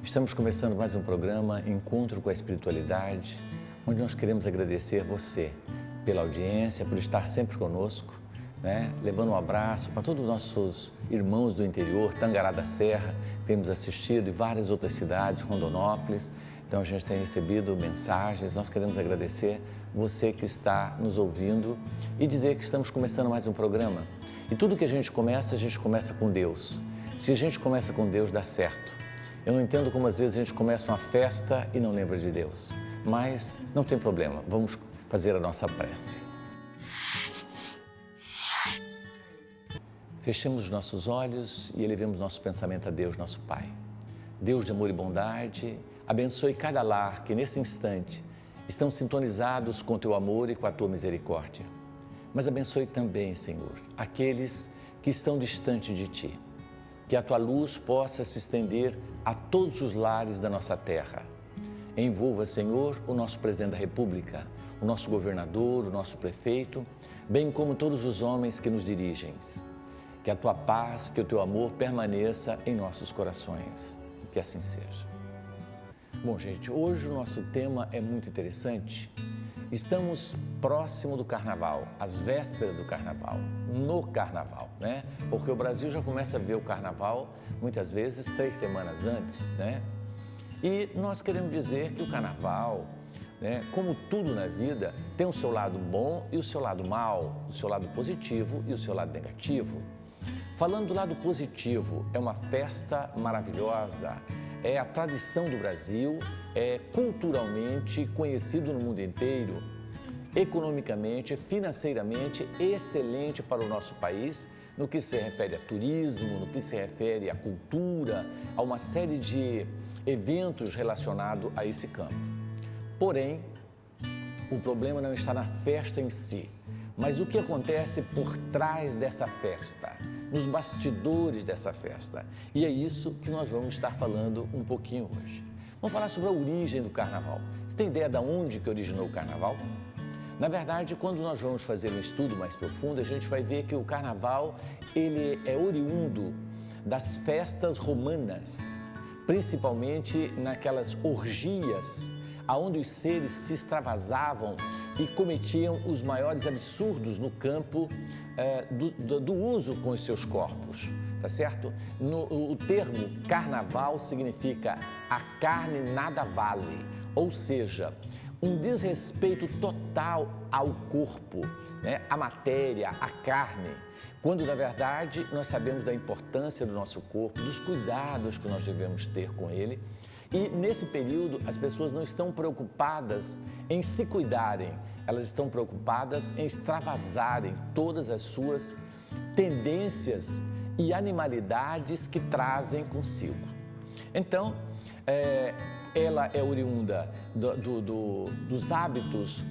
Estamos começando mais um programa Encontro com a Espiritualidade, onde nós queremos agradecer você pela audiência, por estar sempre conosco, levando um abraço para todos os nossos irmãos do interior, Tangará da Serra, temos assistido, e várias outras cidades, Rondonópolis. Então a gente tem recebido mensagens, nós queremos agradecer você que está nos ouvindo e dizer que estamos começando mais um programa. E tudo que a gente começa com Deus. Se a gente começa com Deus, dá certo. Eu não entendo como às vezes a gente começa uma festa e não lembra de Deus, mas não tem problema, vamos fazer a nossa prece. Fechemos os nossos olhos e elevemos nosso pensamento a Deus, nosso Pai. Deus de amor e bondade, abençoe cada lar que nesse instante estão sintonizados com o Teu amor e com a Tua misericórdia. Mas abençoe também, Senhor, aqueles que estão distantes de Ti. Que a Tua luz possa se estender a todos os lares da nossa terra. Envolva, Senhor, o nosso presidente da República, o nosso governador, o nosso prefeito, bem como todos os homens que nos dirigem. Que a Tua paz, que o Teu amor permaneça em nossos corações. Que assim seja. Bom, gente, hoje o nosso tema é muito interessante. Estamos próximo do Carnaval, às vésperas do Carnaval, no Carnaval, Porque o Brasil já começa a ver o Carnaval, muitas vezes, 3 semanas antes, E nós queremos dizer que o Carnaval, como tudo na vida, tem o seu lado bom e o seu lado mal, o seu lado positivo e o seu lado negativo. Falando do lado positivo, é uma festa maravilhosa, é a tradição do Brasil, é culturalmente conhecido no mundo inteiro, economicamente, financeiramente excelente para o nosso país, no que se refere a turismo, no que se refere à cultura, a uma série de eventos relacionados a esse campo. Porém, o problema não está na festa em si, mas o que acontece por trás dessa festa, nos bastidores dessa festa. E é isso que nós vamos estar falando um pouquinho hoje. Vamos falar sobre a origem do Carnaval. Você tem ideia de onde que originou o Carnaval? Na verdade, quando nós vamos fazer um estudo mais profundo, a gente vai ver que o Carnaval ele é oriundo das festas romanas, principalmente naquelas orgias, onde os seres se extravasavam e cometiam os maiores absurdos no campo do uso com os seus corpos, tá certo? O termo carnaval significa a carne nada vale, ou seja, um desrespeito total ao corpo, à matéria, à carne, quando na verdade nós sabemos da importância do nosso corpo, dos cuidados que nós devemos ter com ele. E nesse período as pessoas não estão preocupadas em se cuidarem, elas estão preocupadas em extravasarem todas as suas tendências e animalidades que trazem consigo. Então, ela é oriunda dos hábitos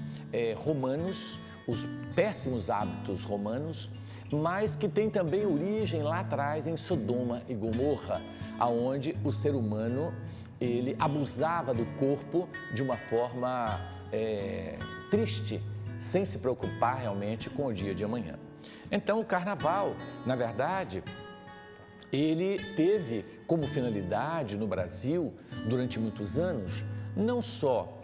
romanos, os péssimos hábitos romanos, mas que tem também origem lá atrás em Sodoma e Gomorra, aonde o ser humano ele abusava do corpo de uma forma triste, sem se preocupar realmente com o dia de amanhã. Então, o Carnaval, na verdade, ele teve como finalidade no Brasil, durante muitos anos, não só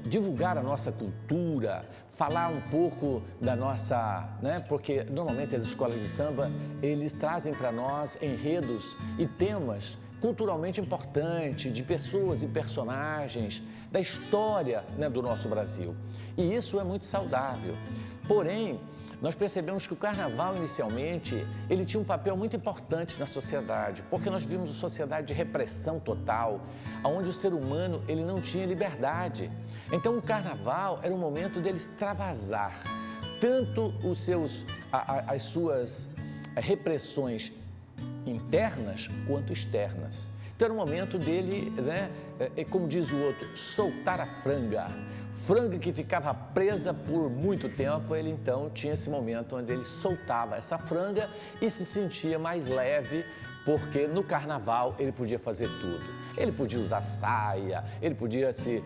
divulgar a nossa cultura, falar um pouco da nossa, porque normalmente as escolas de samba, eles trazem para nós enredos e temas culturalmente importantes, de pessoas e personagens, da história do nosso Brasil. E isso é muito saudável. Porém, nós percebemos que o Carnaval, inicialmente, ele tinha um papel muito importante na sociedade, porque nós vivemos uma sociedade de repressão total, onde o ser humano ele não tinha liberdade. Então, o Carnaval era um momento dele extravasar tanto as suas repressões internas quanto externas. Então era um momento dele, como diz o outro, soltar a franga. Franga que ficava presa por muito tempo, ele então tinha esse momento onde ele soltava essa franga e se sentia mais leve, porque no Carnaval ele podia fazer tudo. Ele podia usar saia, ele podia se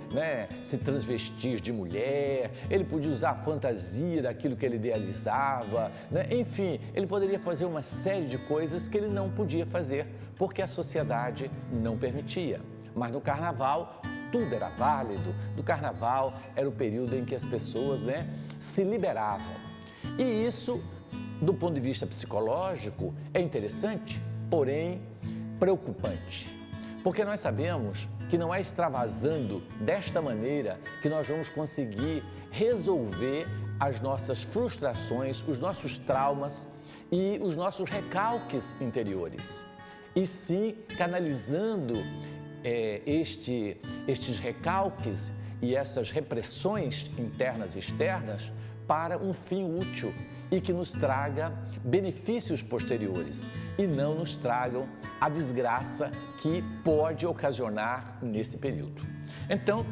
transvestir de mulher, ele podia usar a fantasia daquilo que ele idealizava, Enfim, ele poderia fazer uma série de coisas que ele não podia fazer porque a sociedade não permitia. Mas no carnaval, tudo era válido. No carnaval era o período em que as pessoas, se liberavam. E isso, do ponto de vista psicológico, é interessante, porém preocupante. Porque nós sabemos que não é extravasando desta maneira que nós vamos conseguir resolver as nossas frustrações, os nossos traumas e os nossos recalques interiores. E sim canalizando estes recalques e essas repressões internas e externas para um fim útil e que nos traga benefícios posteriores e não nos tragam a desgraça que pode ocasionar nesse período. Então,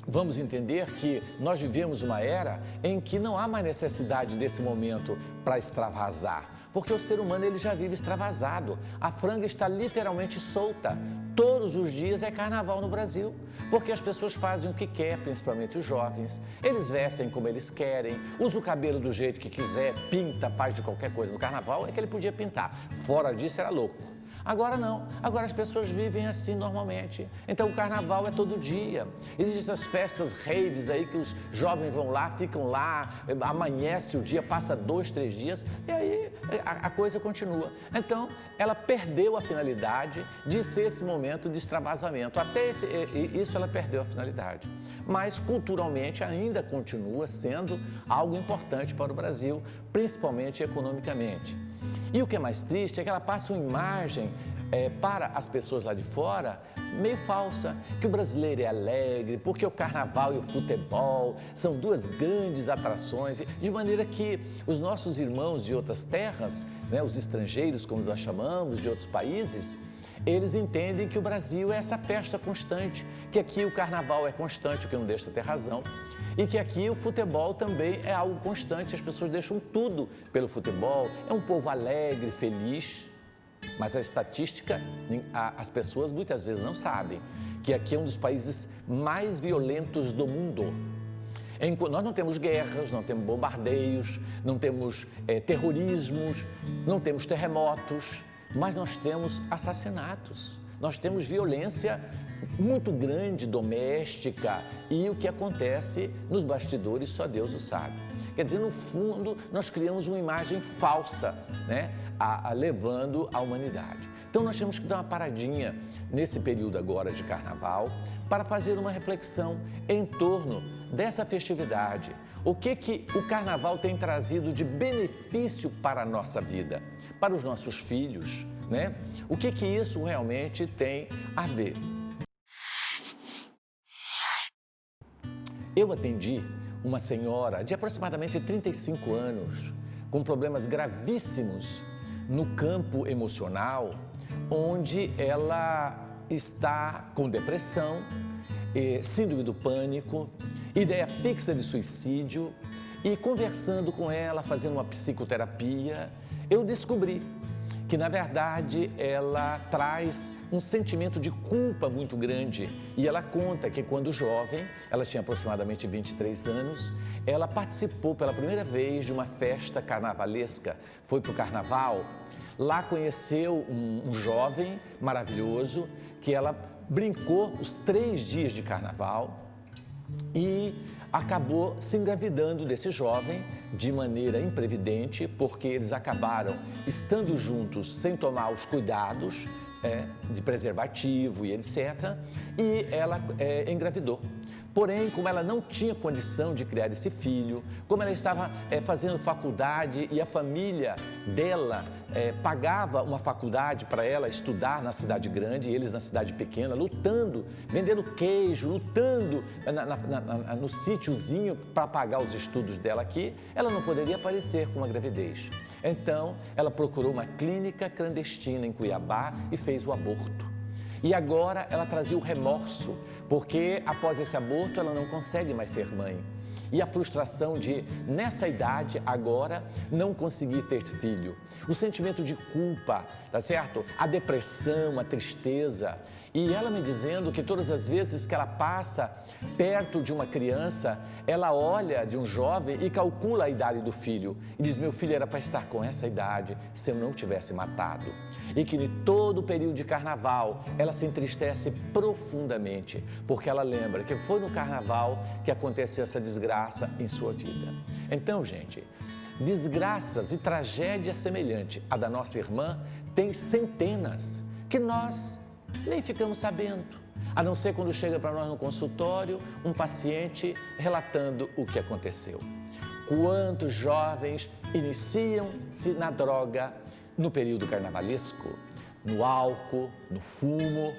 vamos entender que nós vivemos uma era em que não há mais necessidade desse momento para extravasar, porque o ser humano ele já vive extravasado. A franga está literalmente solta. Todos os dias é carnaval no Brasil, porque as pessoas fazem o que querem, principalmente os jovens. Eles vestem como eles querem, usam o cabelo do jeito que quiser, pinta, faz de qualquer coisa. No carnaval é que ele podia pintar, fora disso era louco. Agora não, agora as pessoas vivem assim normalmente. Então o carnaval é todo dia. Existem essas festas raves aí que os jovens vão lá, ficam lá, amanhece o dia, passa 2, 3 dias e aí a coisa continua. Então ela perdeu a finalidade de ser esse momento de extravasamento. Até isso ela perdeu a finalidade. Mas culturalmente ainda continua sendo algo importante para o Brasil, principalmente economicamente. E o que é mais triste é que ela passa uma imagem para as pessoas lá de fora meio falsa, que o brasileiro é alegre, porque o carnaval e o futebol são duas grandes atrações, de maneira que os nossos irmãos de outras terras, os estrangeiros, como nós chamamos, de outros países, eles entendem que o Brasil é essa festa constante, que aqui o carnaval é constante, o que não deixa de ter razão. E que aqui o futebol também é algo constante, as pessoas deixam tudo pelo futebol, é um povo alegre, feliz, mas a estatística, as pessoas muitas vezes não sabem, que aqui é um dos países mais violentos do mundo. Nós não temos guerras, não temos bombardeios, não temos terrorismos, não temos terremotos, mas nós temos assassinatos, nós temos violência muito grande, doméstica, e o que acontece nos bastidores só Deus o sabe. Quer dizer, no fundo, nós criamos uma imagem falsa, levando a humanidade. Então, nós temos que dar uma paradinha nesse período agora de carnaval para fazer uma reflexão em torno dessa festividade. O que o carnaval tem trazido de benefício para a nossa vida, para os nossos filhos, O que isso realmente tem a ver? Eu atendi uma senhora de aproximadamente 35 anos, com problemas gravíssimos no campo emocional, onde ela está com depressão, síndrome do pânico, ideia fixa de suicídio, e conversando com ela, fazendo uma psicoterapia, eu descobri que, na verdade, ela traz um sentimento de culpa muito grande. E ela conta que, quando jovem, ela tinha aproximadamente 23 anos, ela participou pela primeira vez de uma festa carnavalesca, foi para o carnaval. Lá conheceu um jovem maravilhoso, que ela brincou os 3 dias de carnaval e acabou se engravidando desse jovem de maneira imprevidente, porque eles acabaram estando juntos sem tomar os cuidados de preservativo e etc. E ela engravidou. Porém, como ela não tinha condição de criar esse filho, como ela estava fazendo faculdade e a família dela pagava uma faculdade para ela estudar na cidade grande e eles na cidade pequena, lutando, vendendo queijo, lutando no sítiozinho para pagar os estudos dela aqui, ela não poderia aparecer com uma gravidez. Então, ela procurou uma clínica clandestina em Cuiabá e fez o aborto. E agora ela trazia o remorso, porque após esse aborto ela não consegue mais ser mãe. e a frustração de, nessa idade, agora, não conseguir ter filho. O sentimento de culpa, tá certo? A depressão, a tristeza. E ela me dizendo que todas as vezes que ela passa perto de uma criança, ela olha de um jovem e calcula a idade do filho. E diz, meu filho era para estar com essa idade se eu não tivesse matado. E que em todo o período de carnaval, ela se entristece profundamente, porque ela lembra que foi no carnaval que aconteceu essa desgraça em sua vida. Então, gente, desgraças e tragédias semelhantes à da nossa irmã tem centenas que nós nem ficamos sabendo, a não ser quando chega para nós no consultório um paciente relatando o que aconteceu. Quantos jovens iniciam-se na droga no período carnavalesco, no álcool, no fumo,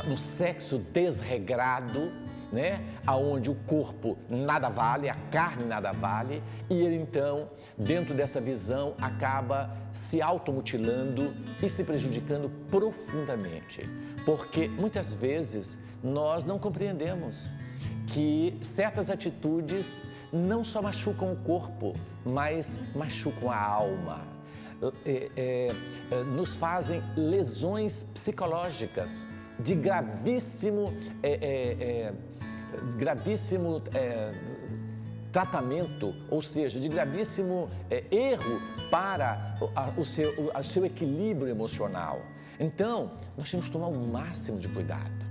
no sexo desregrado, né? Aonde o corpo nada vale, a carne nada vale, e ele então, dentro dessa visão, acaba se automutilando e se prejudicando profundamente, porque muitas vezes nós não compreendemos que certas atitudes não só machucam o corpo, mas machucam a alma. Nos fazem lesões psicológicas de gravíssimo tratamento, ou seja, de gravíssimo erro para o seu equilíbrio emocional. Então, nós temos que tomar o máximo de cuidado.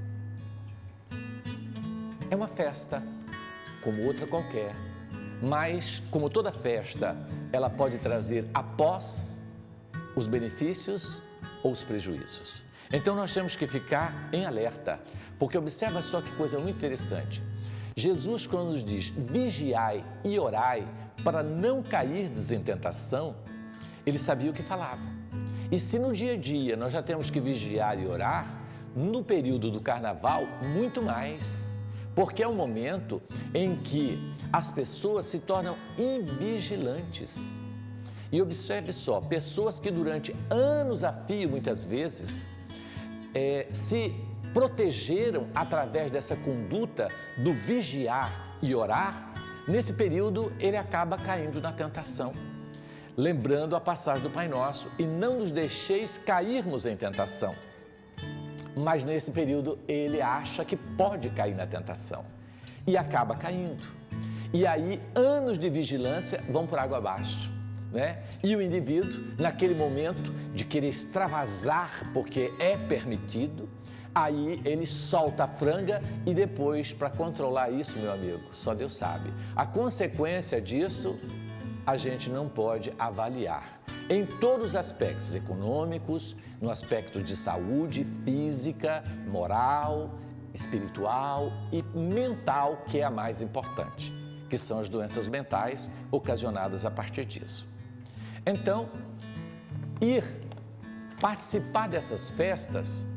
É uma festa, como outra qualquer, mas, como toda festa, ela pode trazer após os benefícios ou os prejuízos. Então, nós temos que ficar em alerta, porque observa só que coisa muito interessante. Jesus, quando nos diz, vigiai e orai para não cairdes em tentação, ele sabia o que falava. E se no dia a dia nós já temos que vigiar e orar, no período do carnaval, muito mais, porque é um momento em que as pessoas se tornam invigilantes. E observe só, pessoas que durante anos a fio, muitas vezes, se protegeram através dessa conduta do vigiar e orar, nesse período ele acaba caindo na tentação. Lembrando a passagem do Pai Nosso, e não nos deixeis cairmos em tentação. Mas nesse período ele acha que pode cair na tentação e acaba caindo. E aí anos de vigilância vão por água abaixo, né? E o indivíduo, naquele momento de querer extravasar porque é permitido, aí ele solta a franga e depois, para controlar isso, meu amigo, só Deus sabe. A consequência disso a gente não pode avaliar. Em todos os aspectos econômicos, no aspecto de saúde física, moral, espiritual e mental, que é a mais importante, que são as doenças mentais ocasionadas a partir disso. Então, participar dessas festas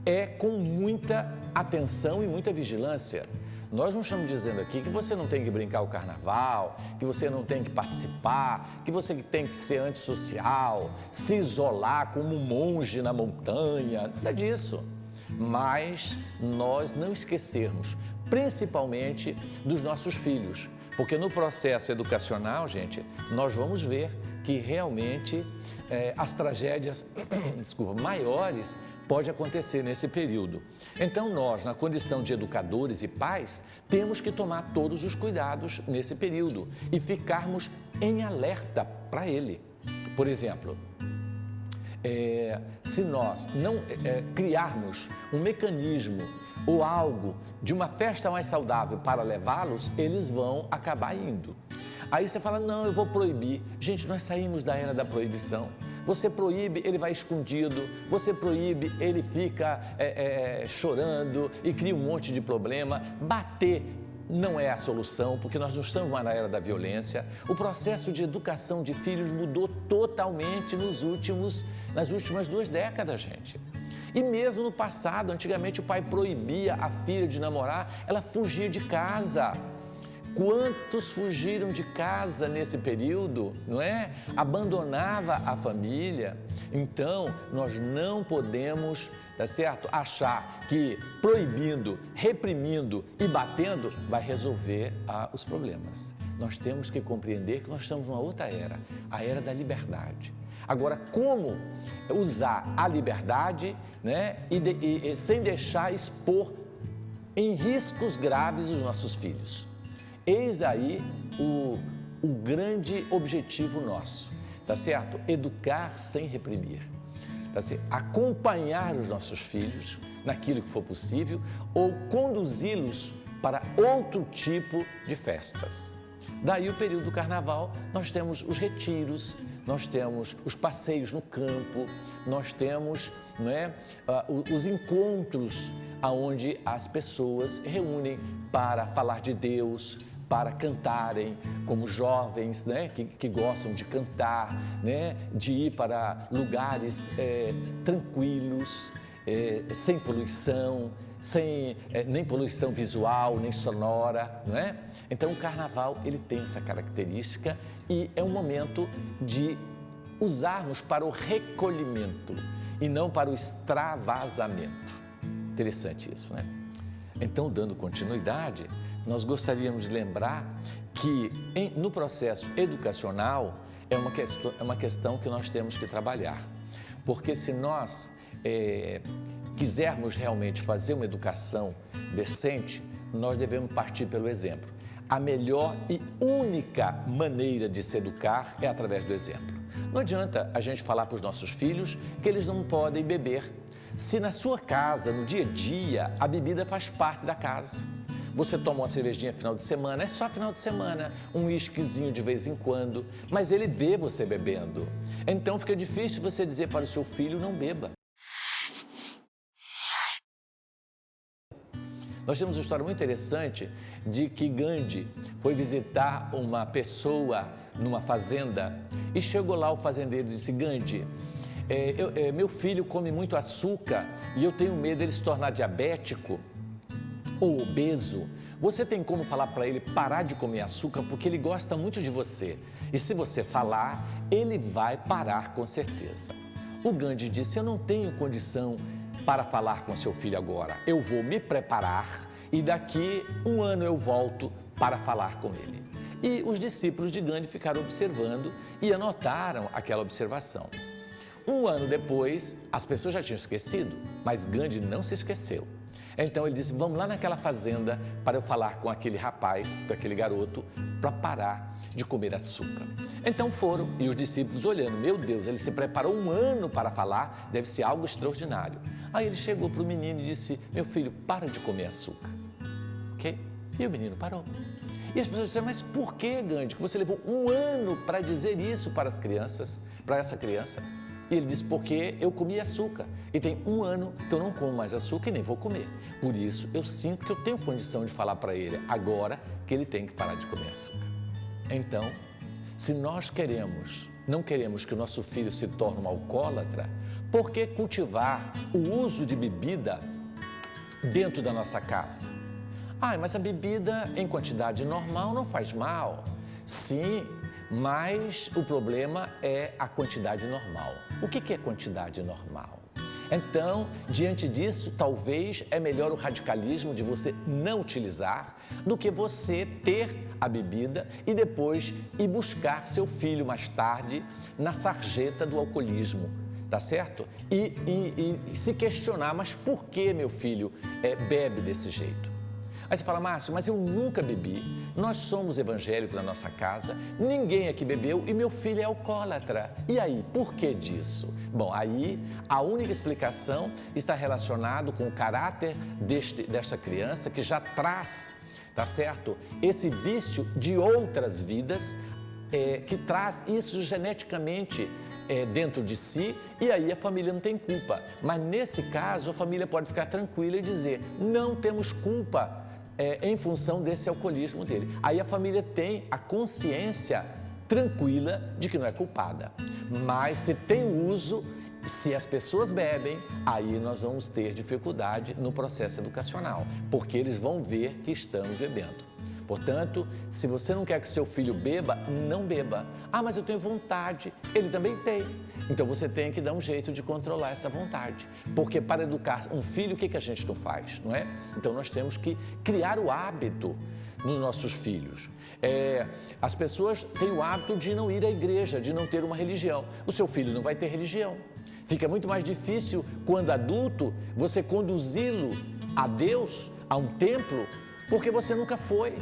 é com muita atenção e muita vigilância. Nós não estamos dizendo aqui que você não tem que brincar o carnaval, que você não tem que participar, que você tem que ser antissocial, se isolar como um monge na montanha, nada disso. Mas nós não esquecermos, principalmente dos nossos filhos, porque no processo educacional, gente, nós vamos ver que realmente as tragédias maiores podem acontecer nesse período. Então nós, na condição de educadores e pais, temos que tomar todos os cuidados nesse período e ficarmos em alerta para ele. Por exemplo, se nós não criarmos um mecanismo ou algo de uma festa mais saudável para levá-los, eles vão acabar indo. Aí você fala, não, eu vou proibir. Gente, nós saímos da era da proibição. Você proíbe, ele vai escondido. Você proíbe, ele fica chorando e cria um monte de problema. Bater não é a solução, porque nós não estamos mais na era da violência. O processo de educação de filhos mudou totalmente nas últimas 2 décadas, gente. E mesmo no passado, antigamente o pai proibia a filha de namorar, ela fugia de casa. Quantos fugiram de casa nesse período, não é? Abandonava a família. Então, nós não podemos, tá certo, achar que proibindo, reprimindo e batendo vai resolver os problemas. Nós temos que compreender que nós estamos numa outra era, a era da liberdade. Agora, como usar a liberdade, né, e sem deixar expor em riscos graves os nossos filhos? Eis aí o grande objetivo nosso, tá certo? Educar sem reprimir, tá certo? Acompanhar os nossos filhos naquilo que for possível ou conduzi-los para outro tipo de festas. Daí o período do carnaval, nós temos os retiros, nós temos os passeios no campo, nós temos, né, os encontros onde as pessoas reúnem para falar de Deus, para cantarem, como jovens, né, que gostam de cantar, né, de ir para lugares tranquilos, sem poluição, sem nem poluição visual, nem sonora, não é? Então o carnaval ele tem essa característica e é um momento de usarmos para o recolhimento e não para o extravasamento. Interessante isso, né? Então, dando continuidade, nós gostaríamos de lembrar que no processo educacional é uma questão que nós temos que trabalhar, porque se nós quisermos realmente fazer uma educação decente, nós devemos partir pelo exemplo. A melhor e única maneira de se educar é através do exemplo. Não adianta a gente falar para os nossos filhos que eles não podem beber. Se na sua casa, no dia a dia, a bebida faz parte da casa. Você toma uma cervejinha final de semana, é só final de semana, um uísquezinho de vez em quando, mas ele vê você bebendo. Então fica difícil você dizer para o seu filho não beba. Nós temos uma história muito interessante de que Gandhi foi visitar uma pessoa numa fazenda e chegou lá o fazendeiro e disse: Gandhi, meu filho come muito açúcar e eu tenho medo dele se tornar diabético ou obeso. Você tem como falar para ele parar de comer açúcar porque ele gosta muito de você e se você falar, ele vai parar com certeza. O Gandhi disse: eu não tenho condição para falar com seu filho agora, eu vou me preparar e daqui um ano eu volto para falar com ele. E os discípulos de Gandhi ficaram observando e anotaram aquela observação. Um ano depois, as pessoas já tinham esquecido, mas Gandhi não se esqueceu. Então ele disse: vamos lá naquela fazenda para eu falar com aquele rapaz, com aquele garoto, para parar de comer açúcar. Então foram e os discípulos olhando: meu Deus, ele se preparou um ano para falar, deve ser algo extraordinário. Aí ele chegou para o menino e disse: meu filho, para de comer açúcar. Ok? E o menino parou. E as pessoas disseram: mas por que, Gandhi, que você levou um ano para dizer isso para as crianças, para essa criança? E ele disse: porque eu comi açúcar e tem um ano que eu não como mais açúcar e nem vou comer. Por isso, eu sinto que eu tenho condição de falar para ele agora que ele tem que parar de comer açúcar. Então, se nós não queremos que o nosso filho se torne um alcoólatra, por que cultivar o uso de bebida dentro da nossa casa? Mas a bebida em quantidade normal não faz mal. Sim, mas o problema é a quantidade normal. O que é quantidade normal? Então, diante disso, talvez é melhor o radicalismo de você não utilizar do que você ter a bebida e depois ir buscar seu filho mais tarde na sarjeta do alcoolismo, tá certo? E se questionar: mas por que meu filho bebe desse jeito? Aí você fala: Márcio, mas eu nunca bebi, nós somos evangélicos na nossa casa, ninguém aqui bebeu e meu filho é alcoólatra. E aí, por que disso? Bom, aí a única explicação está relacionada com o caráter desta criança que já traz, tá certo, esse vício de outras vidas, que traz isso geneticamente dentro de si, e aí a família não tem culpa. Mas nesse caso, a família pode ficar tranquila e dizer: não temos culpa em função desse alcoolismo dele. Aí a família tem a consciência tranquila de que não é culpada. Mas se tem uso, se as pessoas bebem, aí nós vamos ter dificuldade no processo educacional, porque eles vão ver que estamos bebendo. Portanto, se você não quer que seu filho beba, não beba. Mas eu tenho vontade. Ele também tem. Então você tem que dar um jeito de controlar essa vontade, porque para educar um filho, o que a gente não faz, não é? Então nós temos que criar o hábito nos nossos filhos. As pessoas têm o hábito de não ir à igreja, de não ter uma religião. O seu filho não vai ter religião. Fica muito mais difícil, quando adulto, você conduzi-lo a Deus, a um templo, porque você nunca foi,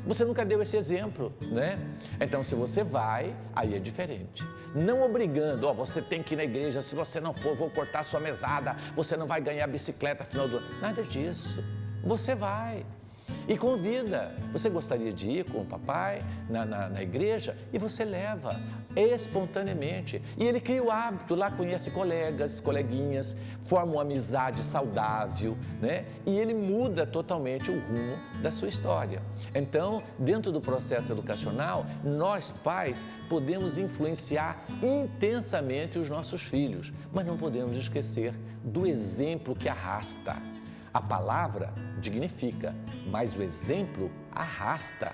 você nunca deu esse exemplo, né? Então, se você vai, aí é diferente. Não obrigando, você tem que ir na igreja, se você não for, vou cortar sua mesada, você não vai ganhar bicicleta no final do ano. Nada disso, você vai. E convida, você gostaria de ir com o papai na igreja? E você leva espontaneamente. E ele cria o hábito, lá conhece colegas, coleguinhas, forma uma amizade saudável, né? E ele muda totalmente o rumo da sua história. Então, dentro do processo educacional, nós pais podemos influenciar intensamente os nossos filhos, mas não podemos esquecer do exemplo que arrasta. A palavra dignifica, mas o exemplo arrasta.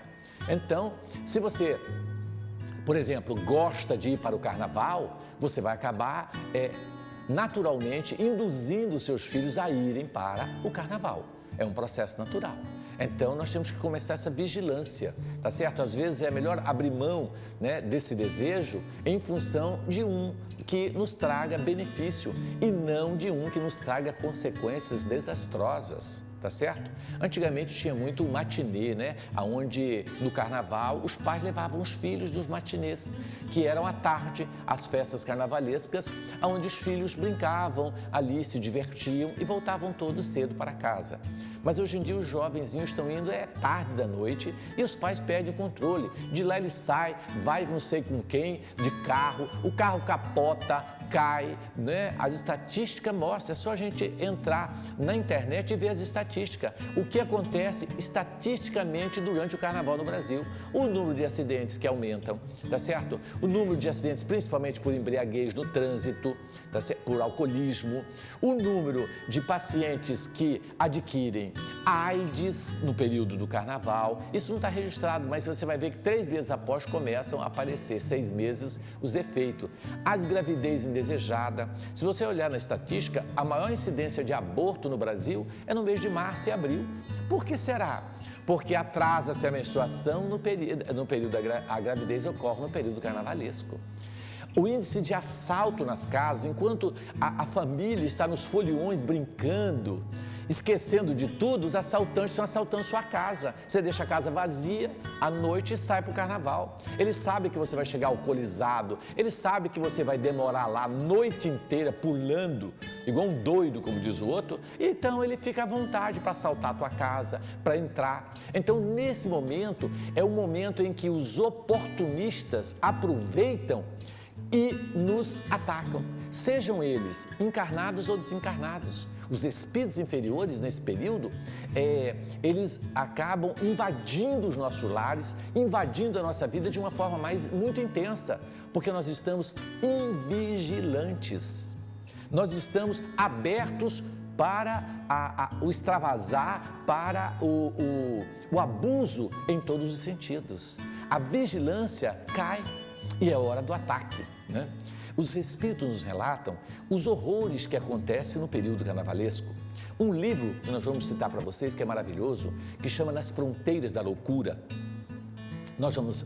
Então, se você, por exemplo, gosta de ir para o carnaval, você vai acabar naturalmente induzindo os seus filhos a irem para o carnaval. É um processo natural. Então, nós temos que começar essa vigilância, tá certo? Às vezes é melhor abrir mão, né, desse desejo em função de um que nos traga benefício e não de um que nos traga consequências desastrosas, tá certo? Antigamente tinha muito o matinê, né? Onde no carnaval os pais levavam os filhos dos matinês, que eram à tarde, as festas carnavalescas, onde os filhos brincavam ali, se divertiam e voltavam todos cedo para casa. Mas hoje em dia os jovenzinhos estão indo tarde da noite e os pais perdem o controle. De lá ele sai, vai não sei com quem, de carro, o carro capota, cai, né? As estatísticas mostram, é só a gente entrar na internet e ver as estatísticas. O que acontece estatisticamente durante o carnaval no Brasil. O número de acidentes que aumentam, tá certo? O número de acidentes principalmente por embriaguez no trânsito, tá certo? Por alcoolismo. O número de pacientes que adquirem AIDS no período do carnaval. Isso não está registrado, mas você vai ver que 3 meses após começam a aparecer, 6 meses, os efeitos. As gravidez indesejada. Se você olhar na estatística, a maior incidência de aborto no Brasil é no mês de março e abril. Por que será? Porque atrasa-se a menstruação no período a gravidez ocorre no período carnavalesco. O índice de assalto nas casas, enquanto a família está nos foliões brincando, esquecendo de tudo, os assaltantes estão assaltando sua casa. Você deixa a casa vazia à noite e sai para o carnaval. Ele sabe que você vai chegar alcoolizado, ele sabe que você vai demorar lá a noite inteira pulando, igual um doido, como diz o outro, então ele fica à vontade para assaltar a tua casa, para entrar. Então, nesse momento, é o momento em que os oportunistas aproveitam e nos atacam, sejam eles encarnados ou desencarnados. Os espíritos inferiores, nesse período, eles acabam invadindo os nossos lares, invadindo a nossa vida de uma forma muito intensa, porque nós estamos invigilantes, nós estamos abertos para o extravasar, para o abuso em todos os sentidos. A vigilância cai e é hora do ataque, né? Os espíritos nos relatam os horrores que acontecem no período carnavalesco. Um livro que nós vamos citar para vocês, que é maravilhoso, que chama Nas Fronteiras da Loucura. Nós vamos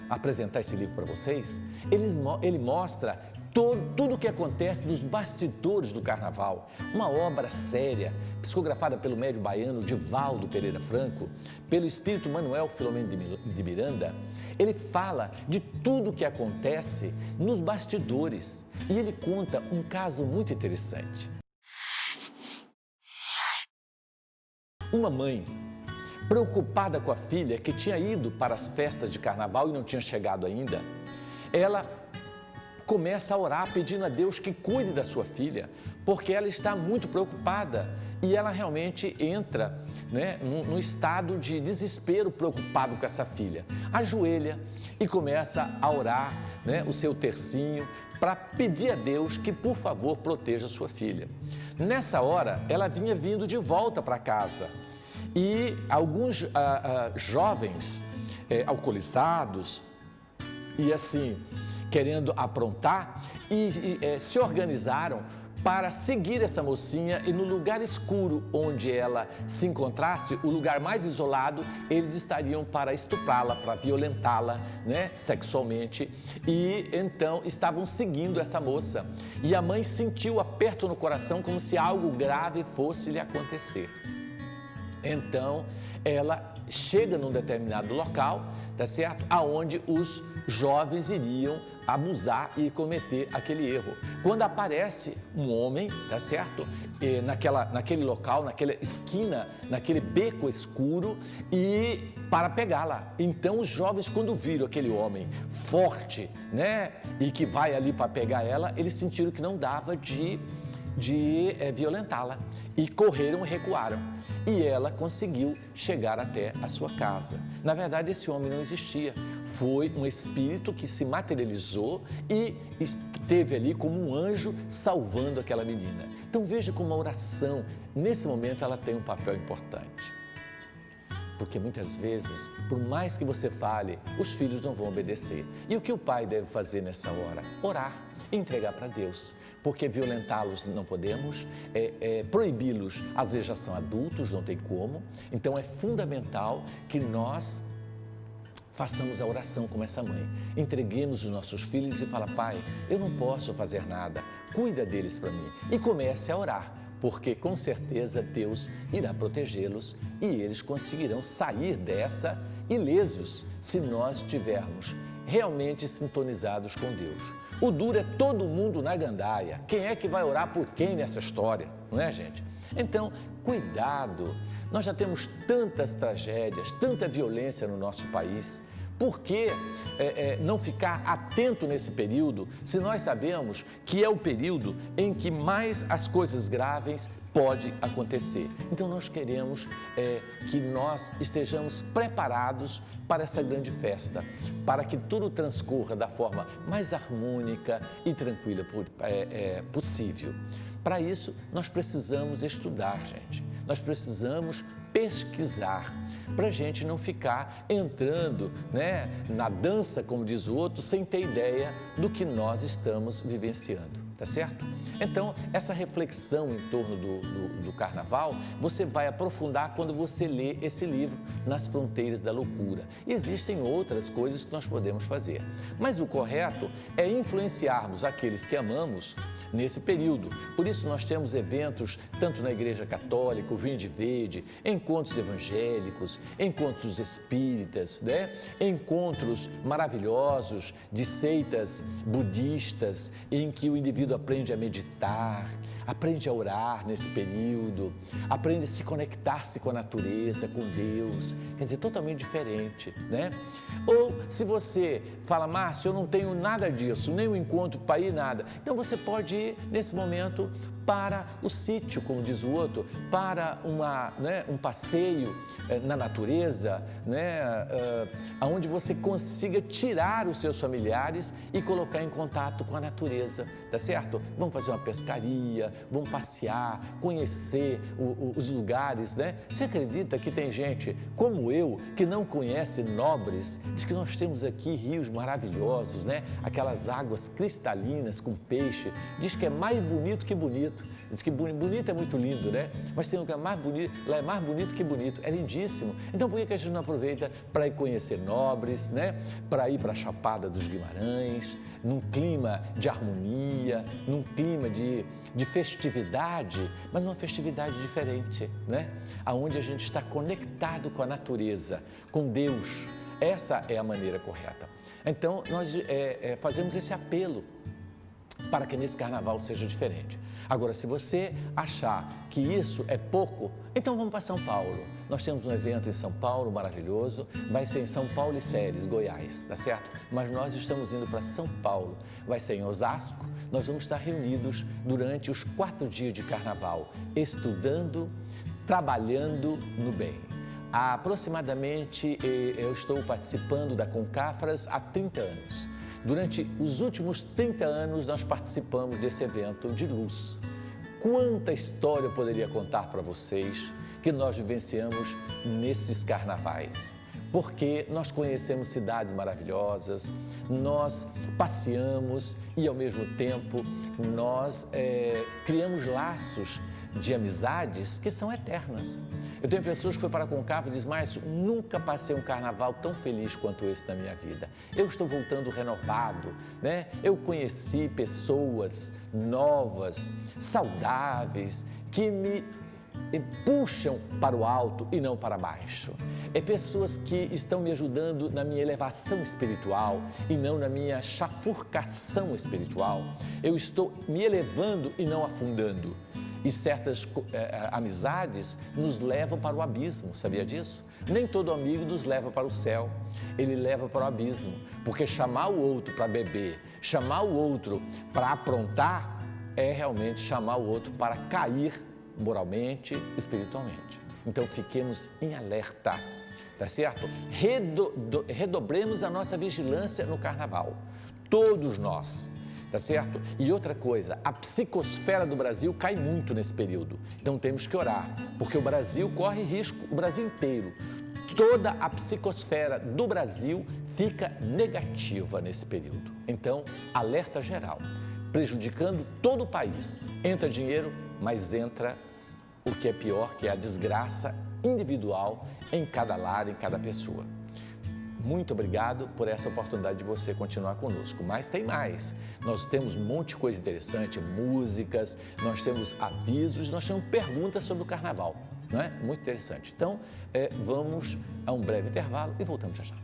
apresentar esse livro para vocês. Ele mostra tudo o que acontece nos bastidores do carnaval. Uma obra séria, psicografada pelo médium baiano Divaldo Pereira Franco, pelo espírito Manuel Filomeno de Miranda. Ele fala de tudo o que acontece nos bastidores e ele conta um caso muito interessante. Uma mãe, preocupada com a filha que tinha ido para as festas de carnaval e não tinha chegado ainda, ela começa a orar pedindo a Deus que cuide da sua filha, porque ela está muito preocupada e ela realmente entra, né, num estado de desespero, preocupado com essa filha. Ajoelha e começa a orar, né, o seu tercinho para pedir a Deus que, por favor, proteja a sua filha. Nessa hora, ela vinha vindo de volta para casa e alguns jovens alcoolizados e assim, querendo aprontar, se organizaram para seguir essa mocinha e no lugar escuro onde ela se encontrasse, o lugar mais isolado, eles estariam para estuprá-la, para violentá-la, né, sexualmente. E então estavam seguindo essa moça. E a mãe sentiu aperto no coração como se algo grave fosse lhe acontecer. Então ela chega num determinado local, tá certo? Aonde os jovens iriam abusar e cometer aquele erro. Quando aparece um homem, tá certo? E naquele local, naquela esquina, naquele beco escuro, e para pegá-la. Então os jovens, quando viram aquele homem forte, né? E que vai ali para pegar ela, eles sentiram que não dava de violentá-la. E correram e recuaram. E ela conseguiu chegar até a sua casa. Na verdade, esse homem não existia. Foi um espírito que se materializou e esteve ali como um anjo salvando aquela menina. Então veja como a oração, nesse momento, ela tem um papel importante. Porque muitas vezes, por mais que você fale, os filhos não vão obedecer. E o que o pai deve fazer nessa hora? Orar e entregar para Deus. Porque violentá-los não podemos, proibi-los, às vezes já são adultos, não tem como. Então é fundamental que nós façamos a oração como essa mãe. Entreguemos os nossos filhos e fala: Pai, eu não posso fazer nada, cuida deles para mim. E comece a orar, porque com certeza Deus irá protegê-los e eles conseguirão sair dessa ilesos se nós estivermos realmente sintonizados com Deus. O duro é todo mundo na gandaia. Quem é que vai orar por quem nessa história? Não é, gente? Então, cuidado. Nós já temos tantas tragédias, tanta violência no nosso país. Por que não ficar atento nesse período, se nós sabemos que é o período em que mais as coisas graves podem acontecer? Então, nós queremos que nós estejamos preparados para essa grande festa, para que tudo transcorra da forma mais harmônica e tranquila possível. Para isso, nós precisamos estudar, gente. Nós precisamos pesquisar, para a gente não ficar entrando, né, na dança, como diz o outro, sem ter ideia do que nós estamos vivenciando, tá certo? Então, essa reflexão em torno do carnaval, você vai aprofundar quando você lê esse livro, Nas Fronteiras da Loucura. E existem outras coisas que nós podemos fazer, mas o correto é influenciarmos aqueles que amamos nesse período. Por isso nós temos eventos tanto na Igreja Católica, o Vinde Verde, encontros evangélicos, encontros espíritas, né? Encontros maravilhosos de seitas budistas em que o indivíduo aprende a meditar, aprende a orar nesse período, aprende a se conectar-se com a natureza, com Deus, quer dizer, totalmente diferente, né? Ou se você fala: Márcio, eu não tenho nada disso, nem um encontro para ir, nada. Então você pode ir nesse momento para o sítio, como diz o outro, para um passeio na natureza, né? Onde você consiga tirar os seus familiares e colocar em contato com a natureza, tá certo? Vamos fazer uma pescaria, vamos passear, conhecer os lugares, né? Você acredita que tem gente como eu que não conhece Nobres? Diz que nós temos aqui rios maravilhosos, né? Aquelas águas cristalinas com peixe. Diz que é mais bonito que bonito. Diz que bonito é muito lindo, né? Mas tem um lugar mais bonito, lá é mais bonito que bonito, é lindíssimo. Então por que a gente não aproveita para ir conhecer Nobres, né? Para ir para a Chapada dos Guimarães, num clima de harmonia, num clima de festividade, mas uma festividade diferente, né? Aonde a gente está conectado com a natureza, com Deus. Essa é a maneira correta. Então nós fazemos esse apelo para que nesse carnaval seja diferente. Agora, se você achar que isso é pouco, então vamos para São Paulo. Nós temos um evento em São Paulo maravilhoso, vai ser em São Paulo e Ceres, Goiás, tá certo? Mas nós estamos indo para São Paulo, vai ser em Osasco. Nós vamos estar reunidos durante os 4 dias de carnaval, estudando, trabalhando no bem. Aproximadamente, eu estou participando da Concafras há 30 anos. Durante os últimos 30 anos, nós participamos desse evento de luz. Quanta história eu poderia contar para vocês que nós vivenciamos nesses carnavais. porque nós conhecemos cidades maravilhosas, nós passeamos e, ao mesmo tempo, nós criamos laços de amizades que são eternas. Eu tenho pessoas que foram para Concavo e dizem: Márcio, nunca passei um carnaval tão feliz quanto esse na minha vida. Eu estou voltando renovado, né? Eu conheci pessoas novas, saudáveis, que me puxam para o alto e não para baixo. É pessoas que estão me ajudando na minha elevação espiritual e não na minha chafurcação espiritual. Eu estou me elevando e não afundando. E certas amizades nos levam para o abismo, sabia disso? Nem todo amigo nos leva para o céu, ele leva para o abismo. Porque chamar o outro para beber, chamar o outro para aprontar, é realmente chamar o outro para cair moralmente, espiritualmente. Então fiquemos em alerta, tá certo? Redobremos a nossa vigilância no carnaval, todos nós. Tá certo? E outra coisa, a psicosfera do Brasil cai muito nesse período. Então temos que orar, porque o Brasil corre risco, o Brasil inteiro. Toda a psicosfera do Brasil fica negativa nesse período. Então, alerta geral, prejudicando todo o país. Entra dinheiro, mas entra o que é pior, que é a desgraça individual em cada lar, em cada pessoa. Muito obrigado por essa oportunidade de você continuar conosco. Mas tem mais. Nós temos um monte de coisa interessante, músicas, nós temos avisos, nós temos perguntas sobre o carnaval. Não é? Muito interessante. Então, vamos a um breve intervalo e voltamos já já.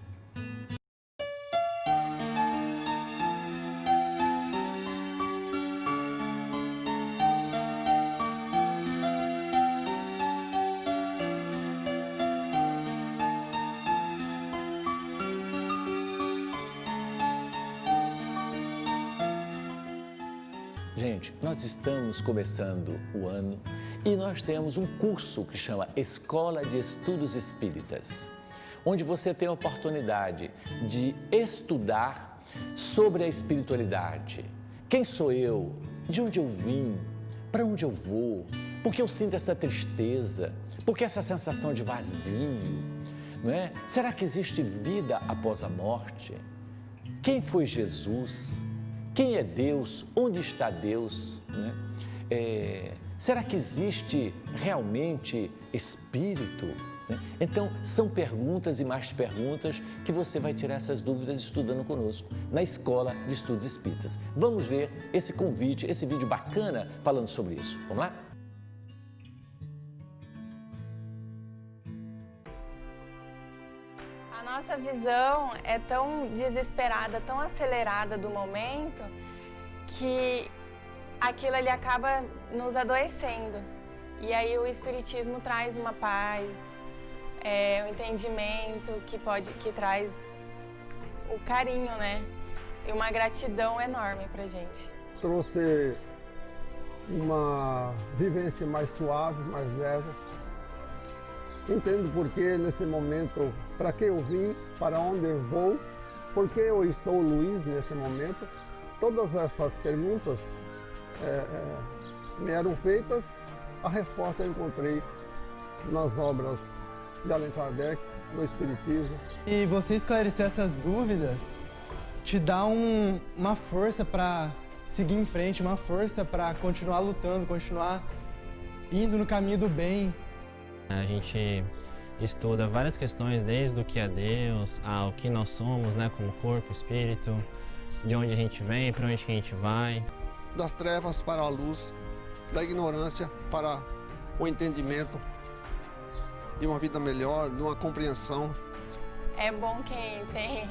Gente, nós estamos começando o ano e nós temos um curso que chama Escola de Estudos Espíritas, onde você tem a oportunidade de estudar sobre a espiritualidade. Quem sou eu? De onde eu vim? Para onde eu vou? Por que eu sinto essa tristeza? Por que essa sensação de vazio? Não é? Será que existe vida após a morte? Quem foi Jesus? Quem é Deus? Onde está Deus? Né? Será que existe realmente espírito? Né? Então, são perguntas e mais perguntas que você vai tirar essas dúvidas estudando conosco na Escola de Estudos Espíritas. Vamos ver esse convite, esse vídeo bacana falando sobre isso. Vamos lá? A nossa visão é tão desesperada, tão acelerada do momento, que aquilo ali acaba nos adoecendo. E aí o Espiritismo traz uma paz, um entendimento que traz o carinho, né? E uma gratidão enorme pra gente. Trouxe uma vivência mais suave, mais leve. Entendo por que neste momento, para que eu vim, para onde eu vou, por que eu estou, Luiz, neste momento. Todas essas perguntas me eram feitas, a resposta eu encontrei nas obras de Allan Kardec, no Espiritismo. E você esclarecer essas dúvidas te dá uma força para seguir em frente, uma força para continuar lutando, continuar indo no caminho do bem. A gente estuda várias questões, desde o que é Deus, ao que nós somos, né, como corpo, espírito, de onde a gente vem, para onde que a gente vai. Das trevas para a luz, da ignorância para o entendimento de uma vida melhor, de uma compreensão. É bom quem tem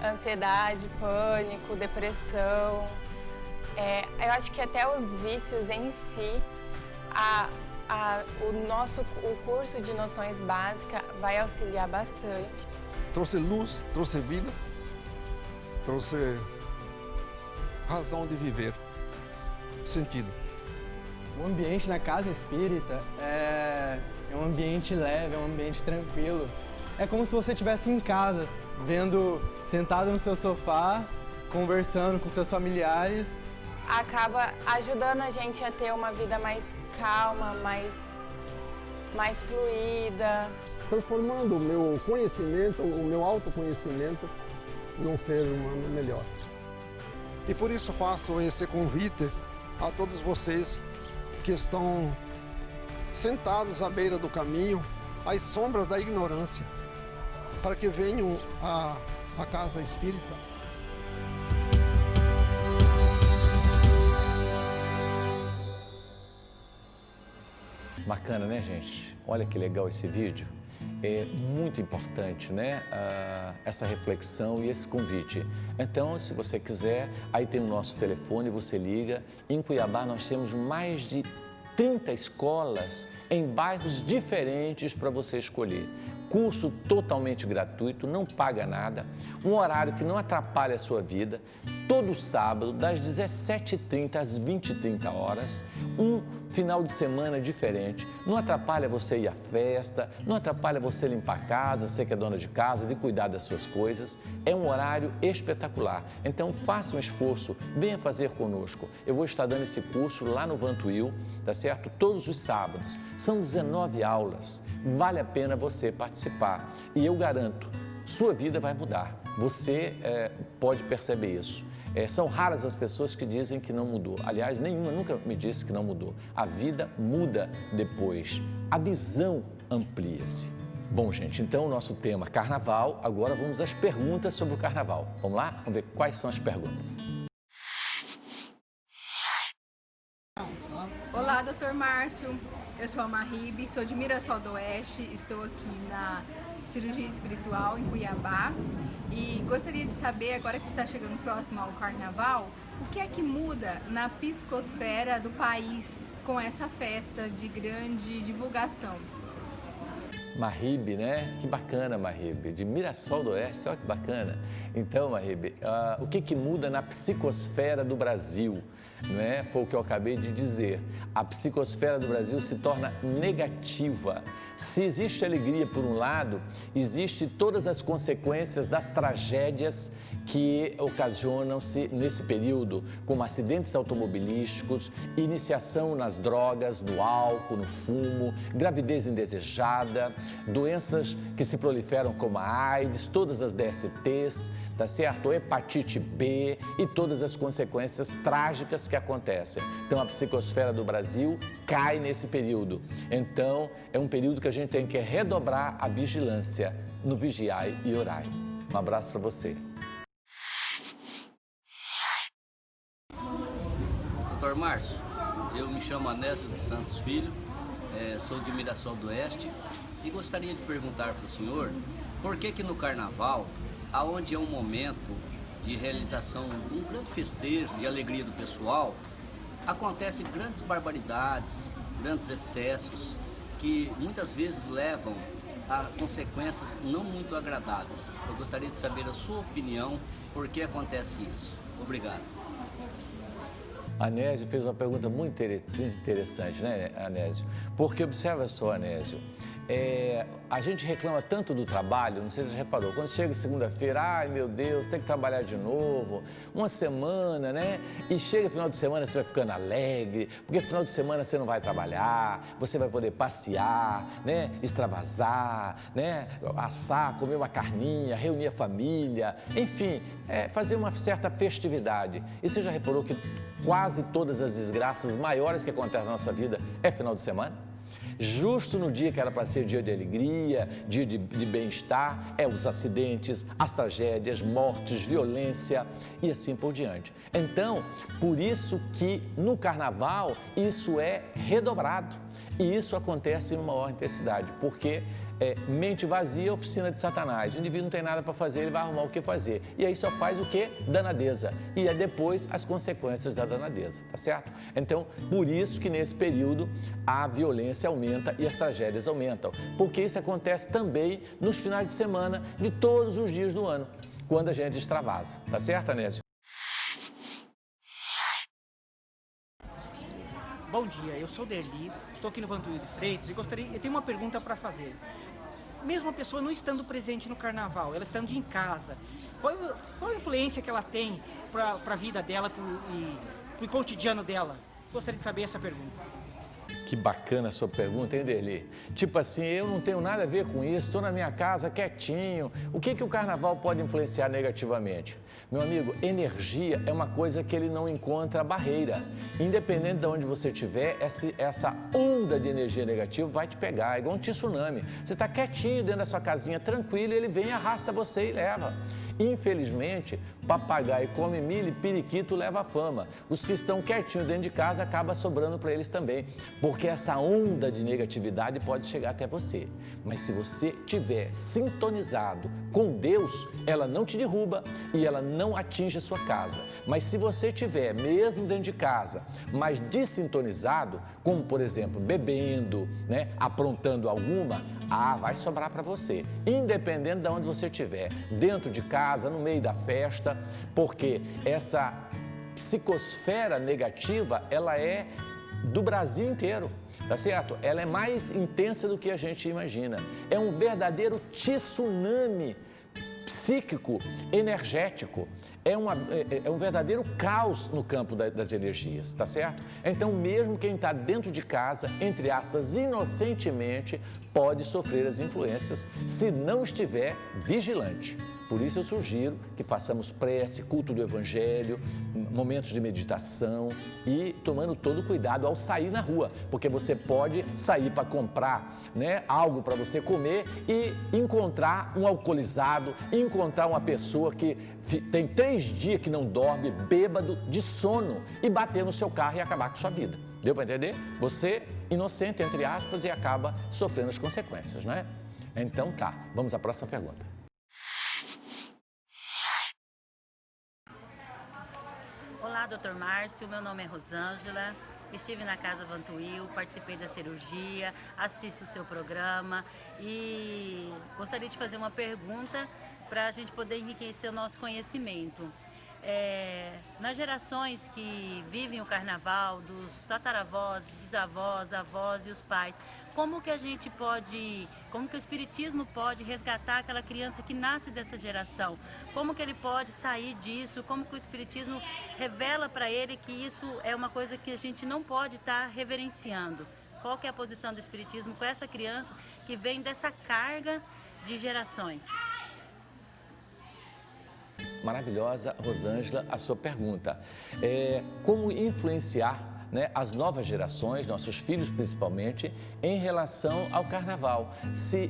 ansiedade, pânico, depressão. Eu acho que até os vícios em si, o curso de noções básicas vai auxiliar bastante. Trouxe luz, trouxe vida, trouxe razão de viver, sentido. O ambiente na casa espírita é um ambiente leve, é um ambiente tranquilo. É como se você estivesse em casa, sentado no seu sofá, conversando com seus familiares. Acaba ajudando a gente a ter uma vida mais calma, mais fluida. transformando o meu conhecimento, o meu autoconhecimento, num ser humano melhor. E por isso faço esse convite a todos vocês que estão sentados à beira do caminho, às sombras da ignorância, para que venham à casa espírita. Bacana, né, gente? Olha que legal esse vídeo. É muito importante, né, essa reflexão e esse convite. Então, se você quiser, aí tem o nosso telefone, você liga. Em Cuiabá nós temos mais de 30 escolas em bairros diferentes para você escolher. Curso totalmente gratuito, não paga nada, um horário que não atrapalha a sua vida, todo sábado, das 17h30 às 20h30, um final de semana diferente. Não atrapalha você ir à festa, não atrapalha você limpar a casa, você que é dona de casa, de cuidar das suas coisas. É um horário espetacular. Então, faça um esforço, venha fazer conosco. Eu vou estar dando esse curso lá no Vantuil, tá certo? Todos os sábados. São 19 aulas. Vale a pena você participar. E eu garanto, sua vida vai mudar. Você pode perceber isso. São raras as pessoas que dizem que não mudou. Aliás, nenhuma nunca me disse que não mudou. A vida muda depois. A visão amplia-se. Bom, gente, então o nosso tema Carnaval. Agora vamos às perguntas sobre o Carnaval. Vamos lá? Vamos ver quais são as perguntas. Olá, Dr. Márcio. Eu sou a Marribe, sou de Mirassol do Oeste. Estou aqui na cirurgia espiritual em Cuiabá e gostaria de saber, agora que está chegando próximo ao Carnaval, o que é que muda na psicosfera do país com essa festa de grande divulgação? Marribe, né? Que bacana, Marribe, de Mirassol do Oeste, olha que bacana. Então, Marribe, o que muda na psicosfera do Brasil? Não é? Foi o que eu acabei de dizer. A psicosfera do Brasil se torna negativa. Se existe alegria por um lado, existe todas as consequências das tragédias que ocasionam-se nesse período, como acidentes automobilísticos, iniciação nas drogas, no álcool, no fumo, gravidez indesejada, doenças que se proliferam como a AIDS, todas as DSTs, tá certo? Hepatite B e todas as consequências trágicas que acontecem. Então, a psicosfera do Brasil cai nesse período. Então, é um período que a gente tem que redobrar a vigilância no vigiai e orai. Um abraço para você. Dr. Márcio, eu me chamo Anésio dos Santos Filho, sou de Mirassol do Oeste e gostaria de perguntar para o senhor por que no Carnaval, aonde é um momento de realização de um grande festejo, de alegria do pessoal, acontecem grandes barbaridades, grandes excessos que muitas vezes levam a consequências não muito agradáveis. Eu gostaria de saber a sua opinião, por que acontece isso. Obrigado. Anésio fez uma pergunta muito interessante, né, Anésio? Porque observa só, Anésio, a gente reclama tanto do trabalho, não sei se você reparou, quando chega segunda-feira, ai meu Deus, tem que trabalhar de novo, uma semana, né? E chega final de semana, você vai ficando alegre, porque final de semana você não vai trabalhar, você vai poder passear, né? Extravasar, né? Assar, comer uma carninha, reunir a família, enfim, fazer uma certa festividade. E você já reparou que quase todas as desgraças maiores que acontecem na nossa vida é final de semana? Justo no dia que era para ser dia de alegria, dia de bem-estar, os acidentes, as tragédias, mortes, violência e assim por diante. Então, por isso que no Carnaval isso é redobrado e isso acontece em uma maior intensidade, porque mente vazia, oficina de Satanás. O indivíduo não tem nada para fazer, ele vai arrumar o que fazer. E aí só faz o quê? Danadeza. E é depois as consequências da danadeza, tá certo? Então, por isso que nesse período a violência aumenta e as tragédias aumentam. Porque isso acontece também nos finais de semana de todos os dias do ano, quando a gente extravasa. Tá certo, Anésio? Bom dia, eu sou Derli, estou aqui no Vantuil de Freitas e eu tenho uma pergunta para fazer. Mesmo a pessoa não estando presente no Carnaval, ela estando em casa, qual a influência que ela tem para a vida dela e para o cotidiano dela? Gostaria de saber essa pergunta. Que bacana a sua pergunta, hein, Derli? Tipo assim, eu não tenho nada a ver com isso, estou na minha casa quietinho. O que o carnaval pode influenciar negativamente? Meu amigo, energia é uma coisa que ele não encontra barreira. Independente de onde você estiver, essa onda de energia negativa vai te pegar, é igual um tsunami. Você está quietinho dentro da sua casinha, tranquilo, ele vem, arrasta você e leva. Infelizmente, papagaio come milho e periquito leva fama. Os que estão quietinhos dentro de casa acaba sobrando para eles também, porque essa onda de negatividade pode chegar até você. Mas se você tiver sintonizado com Deus, ela não te derruba e ela não atinge a sua casa. Mas se você tiver, mesmo dentro de casa, mas desintonizado, como por exemplo, bebendo, né, aprontando alguma, vai sobrar para você. Independente de onde você estiver, dentro de casa, no meio da festa, porque essa psicosfera negativa, ela é do Brasil inteiro, tá certo? Ela é mais intensa do que a gente imagina. É um verdadeiro tsunami psíquico, energético. É um verdadeiro caos no campo das energias, tá certo? Então, mesmo quem está dentro de casa, entre aspas, inocentemente, pode sofrer as influências se não estiver vigilante. Por isso eu sugiro que façamos prece, culto do evangelho, momentos de meditação e tomando todo cuidado ao sair na rua, porque você pode sair para comprar, né, algo para você comer e encontrar um alcoolizado, encontrar uma pessoa que tem 3 dias que não dorme, bêbado, de sono e bater no seu carro e acabar com sua vida. Deu para entender? Você, inocente, entre aspas, e acaba sofrendo as consequências, né? Então tá, vamos à próxima pergunta. Olá, Dr. Márcio, meu nome é Rosângela, estive na Casa Vantuil, participei da cirurgia, assisto o seu programa e gostaria de fazer uma pergunta para a gente poder enriquecer o nosso conhecimento. Nas gerações que vivem o carnaval, dos tataravós, bisavós, avós e os pais, como que o espiritismo pode resgatar aquela criança que nasce dessa geração? Como que ele pode sair disso? Como que o espiritismo revela para ele que isso é uma coisa que a gente não pode estar reverenciando? Qual que é a posição do espiritismo com essa criança que vem dessa carga de gerações? Maravilhosa, Rosângela, a sua pergunta. Como influenciar, né, as novas gerações, nossos filhos principalmente, em relação ao carnaval?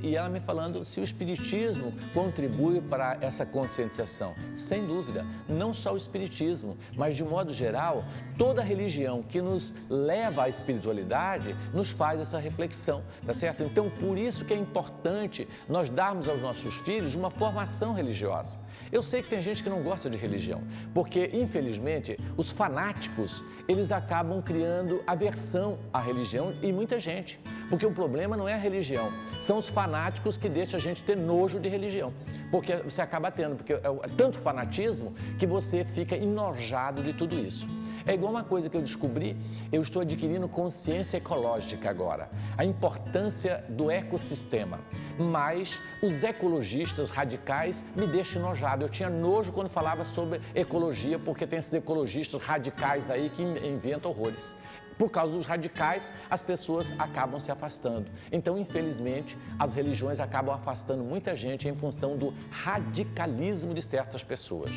E ela me falando se o espiritismo contribui para essa conscientização. Sem dúvida, não só o espiritismo, mas de modo geral, toda religião que nos leva à espiritualidade nos faz essa reflexão, tá certo? Então, por isso que é importante nós darmos aos nossos filhos uma formação religiosa. Eu sei que tem gente que não gosta de religião, porque, infelizmente, os fanáticos, eles acabam criando aversão à religião e muita gente. Porque o problema não é a religião, são os fanáticos que deixam a gente ter nojo de religião. Porque você acaba tendo, porque é tanto fanatismo que você fica enojado de tudo isso. É igual uma coisa que eu descobri, eu estou adquirindo consciência ecológica agora, a importância do ecossistema. Mas os ecologistas radicais me deixam enojado. Eu tinha nojo quando falava sobre ecologia, porque tem esses ecologistas radicais aí que inventam horrores. Por causa dos radicais, as pessoas acabam se afastando. Então, infelizmente, as religiões acabam afastando muita gente em função do radicalismo de certas pessoas.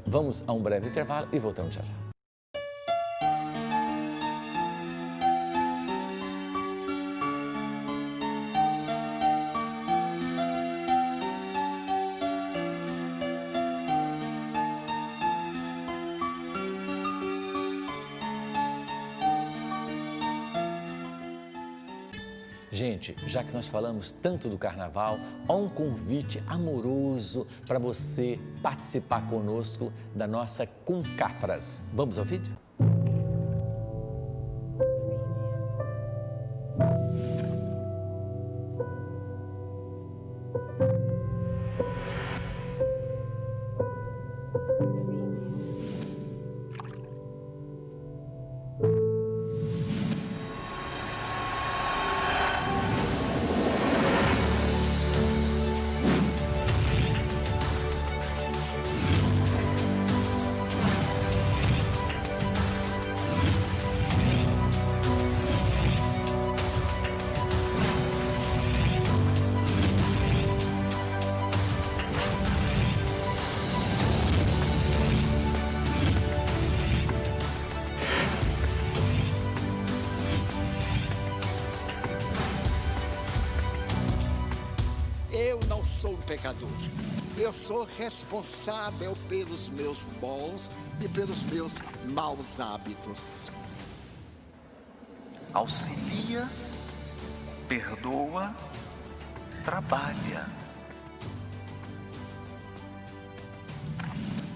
Vamos a um breve intervalo e voltamos já já. Gente, já que nós falamos tanto do carnaval, há um convite amoroso para você participar conosco da nossa Concafras. Vamos ao vídeo? sou um pecador. Eu sou responsável pelos meus bons e pelos meus maus hábitos. Auxilia, perdoa, trabalha.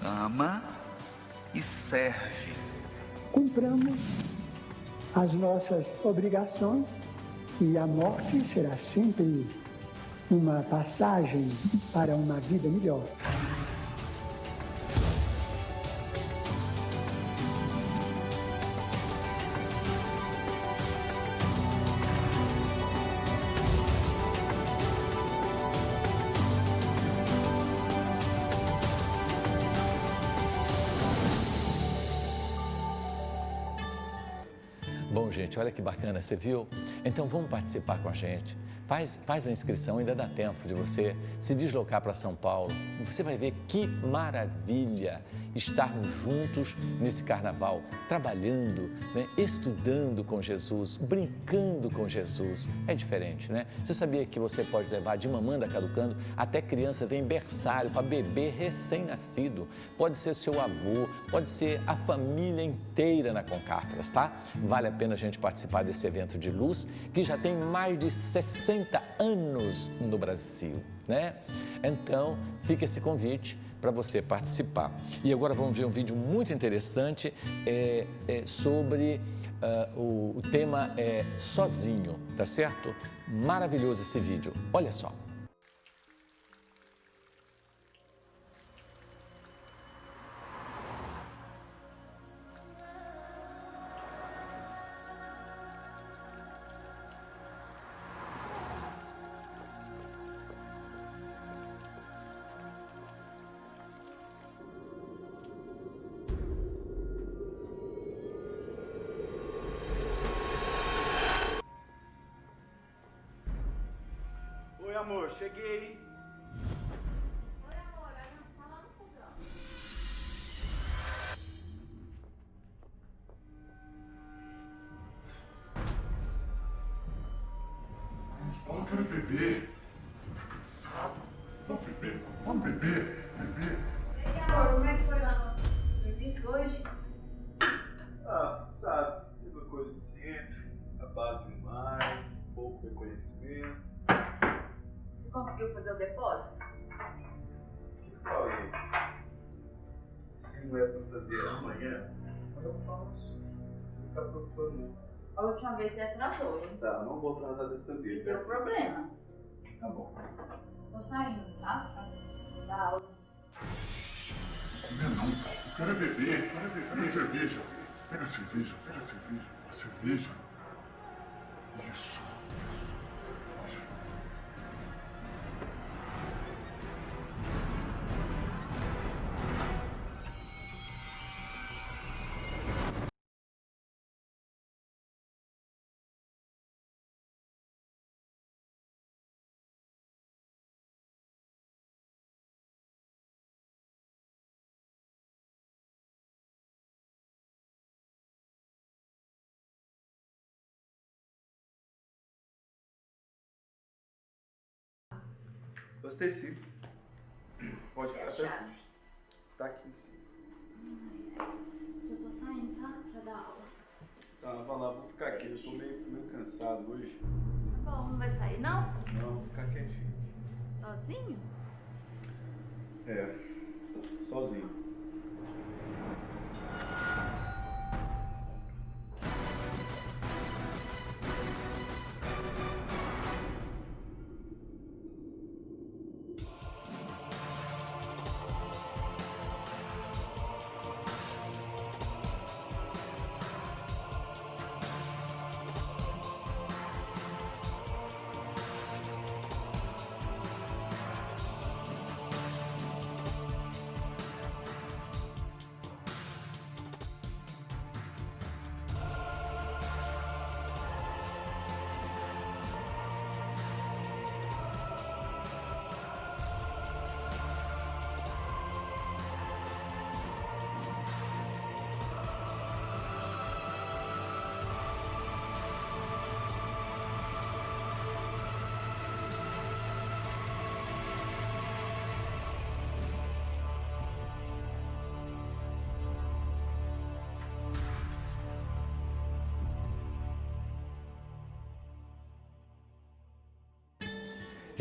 Ama e serve. Cumpramos as nossas obrigações e a morte será sempre uma passagem para uma vida melhor. Bom, gente, olha que bacana, você viu? Então vamos participar com a gente. Faz a inscrição, ainda dá tempo de você se deslocar para São Paulo. Você vai ver que maravilha estarmos juntos nesse carnaval, trabalhando, né? Estudando com Jesus, brincando com Jesus. É diferente, né? Você sabia que você pode levar de mamanda caducando até criança tem berçário para bebê recém-nascido? Pode ser seu avô, pode ser a família inteira na Concafras, tá? Vale a pena a gente participar desse evento de luz que já tem mais de 60 anos no Brasil, né? Então, fica esse convite para você participar. E agora vamos ver um vídeo muito interessante sobre o tema sozinho, tá certo? Maravilhoso esse vídeo. Olha só. Oi, amor, cheguei. Oi, amor, tá lá no fogão. Eu quero beber. Tô cansado. Vamos beber, vamos beber. Ei, amor, como é que foi lá no serviço hoje? Ah, você sabe, mesma coisa de sempre. Trabalho demais, pouco reconhecimento. Você conseguiu fazer o depósito? O que eu falei? Se não é pra fazer amanhã, eu faço. Você não tá preocupando, não. A última vez você atrasou, hein? Tá, não vou atrasar dessa vez. Deu problema. Tá bom. Tô saindo, tá? Da aula. Não é não, eu quero beber. Pega a cerveja. Pega a cerveja. A cerveja. Isso. Gostei sim. Pode ficar até. Tá aqui em cima. Já tô saindo, tá? Pra dar aula. Tá, vai lá, vou ficar aqui. Eu tô meio cansado hoje. Tá bom, não vai sair não? Não, vou ficar quietinho. Sozinho? É, sozinho.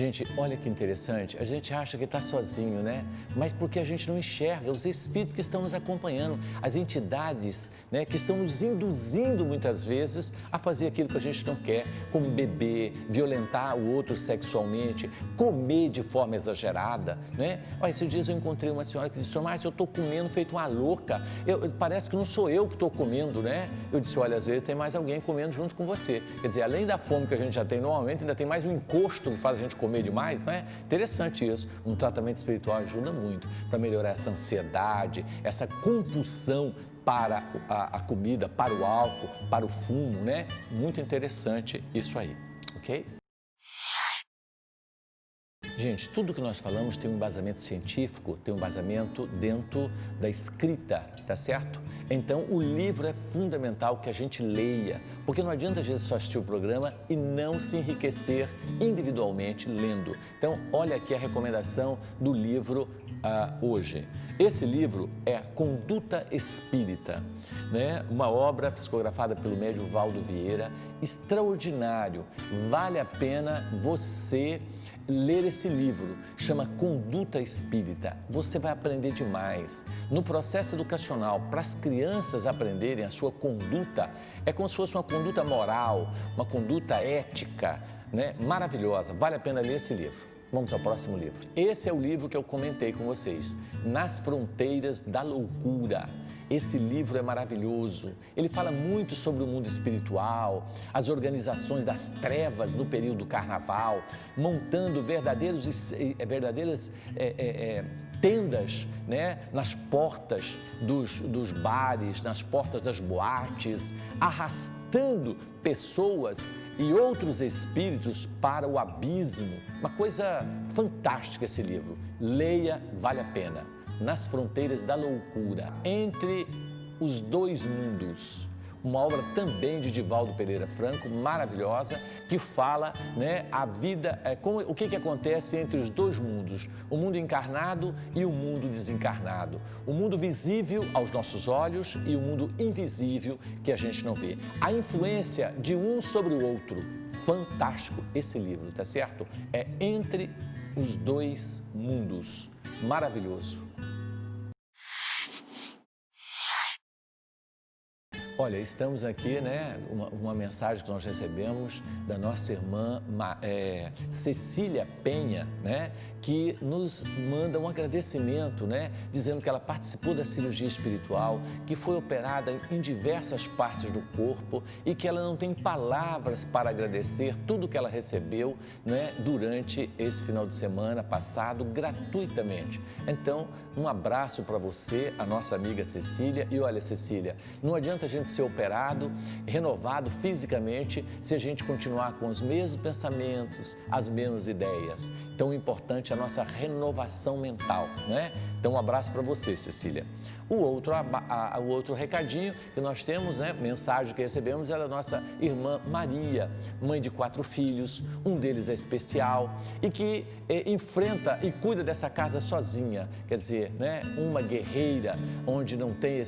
Gente, olha que interessante, a gente acha que está sozinho, né? Mas porque a gente não enxerga os espíritos que estão nos acompanhando, as entidades, né, que estão nos induzindo muitas vezes a fazer aquilo que a gente não quer, como beber, violentar o outro sexualmente, comer de forma exagerada, né? Olha, esses dias eu encontrei uma senhora que disse, Márcio, eu estou comendo feito uma louca, parece que não sou eu que estou comendo, né? Eu disse, olha, às vezes tem mais alguém comendo junto com você. Quer dizer, além da fome que a gente já tem normalmente, ainda tem mais um encosto que faz a gente comer demais, não é? Interessante isso. Um tratamento espiritual ajuda muito para melhorar essa ansiedade, essa compulsão para a comida, para o álcool, para o fumo, né? Muito interessante isso aí, ok? Gente, tudo que nós falamos tem um embasamento científico, tem um embasamento dentro da escrita, tá certo? Então, o livro é fundamental que a gente leia, porque não adianta a gente só assistir o programa e não se enriquecer individualmente lendo. Então, olha aqui a recomendação do livro hoje. Esse livro é Conduta Espírita, né? Uma obra psicografada pelo médium Valdo Vieira, extraordinário. Vale a pena você ler esse livro, chama Conduta Espírita. Você vai aprender demais. No processo educacional, para as crianças aprenderem a sua conduta, é como se fosse uma conduta moral, uma conduta ética, né? Maravilhosa. Vale a pena ler esse livro. Vamos ao próximo livro. Esse é o livro que eu comentei com vocês, Nas Fronteiras da Loucura. Esse livro é maravilhoso, ele fala muito sobre o mundo espiritual, as organizações das trevas no período do carnaval, montando verdadeiras tendas, né, nas portas dos bares, nas portas das boates, arrastando pessoas e outros espíritos para o abismo. Uma coisa fantástica esse livro, leia, vale a pena. Nas Fronteiras da Loucura, Entre os Dois Mundos, uma obra também de Divaldo Pereira Franco, maravilhosa, que fala, né, a vida, o que acontece entre os dois mundos, o mundo encarnado e o mundo desencarnado, o mundo visível aos nossos olhos e o mundo invisível que a gente não vê, a influência de um sobre o outro. Fantástico esse livro, tá certo? É Entre os Dois Mundos, maravilhoso. Olha, estamos aqui, né, uma mensagem que nós recebemos da nossa irmã Cecília Penha, né, que nos manda um agradecimento, né, dizendo que ela participou da cirurgia espiritual, que foi operada em diversas partes do corpo e que ela não tem palavras para agradecer tudo que ela recebeu, né, durante esse final de semana passado, gratuitamente. Então, um abraço para você, a nossa amiga Cecília. E olha, Cecília, não adianta a gente ser operado, renovado fisicamente, se a gente continuar com os mesmos pensamentos, as mesmas ideias. Então, o importante é a nossa renovação mental, né? Então, um abraço para você, Cecília. O outro recadinho que nós temos, né, mensagem que recebemos, é da nossa irmã Maria, mãe de 4 filhos, um deles é especial e que enfrenta e cuida dessa casa sozinha, quer dizer, né, uma guerreira onde não tem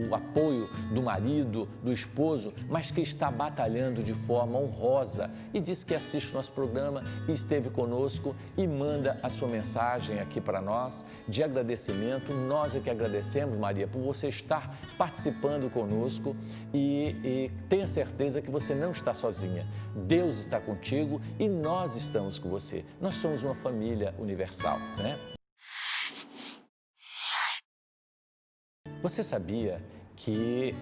o apoio do marido, do esposo, mas que está batalhando de forma honrosa e diz que assiste o nosso programa e esteve conosco e manda a sua mensagem aqui para nós de agradecimento. Nós é que agradecemos, Maria, por você estar participando conosco e tenha certeza que você não está sozinha. Deus está contigo e nós estamos com você. Nós somos uma família universal, né? Você sabia que